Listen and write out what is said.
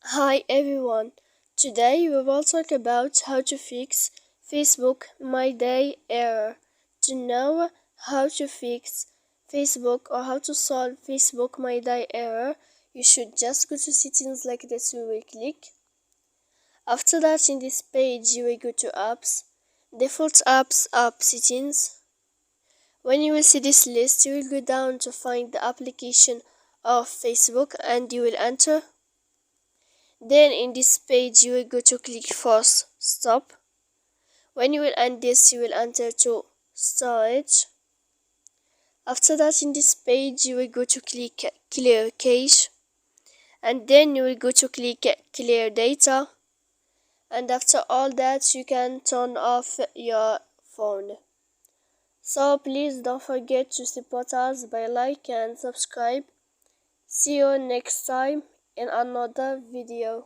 Hi everyone. Today we will talk about how to fix Facebook myday error. To know how to fix Facebook or how to solve Facebook myday error, you should just go to settings like this. We will click. After that, in this page you will go to apps, default apps, app settings. When you will see this list, you will go down to find the application of Facebook and you will enter. Then in this page you will go to click force stop. When you will end this, you will enter to storage. After that, in this page you will go to click clear cache, and then you will go to click clear data, and after all that you can turn off your phone. So please don't forget to support us by like and subscribe. See you next time in another video.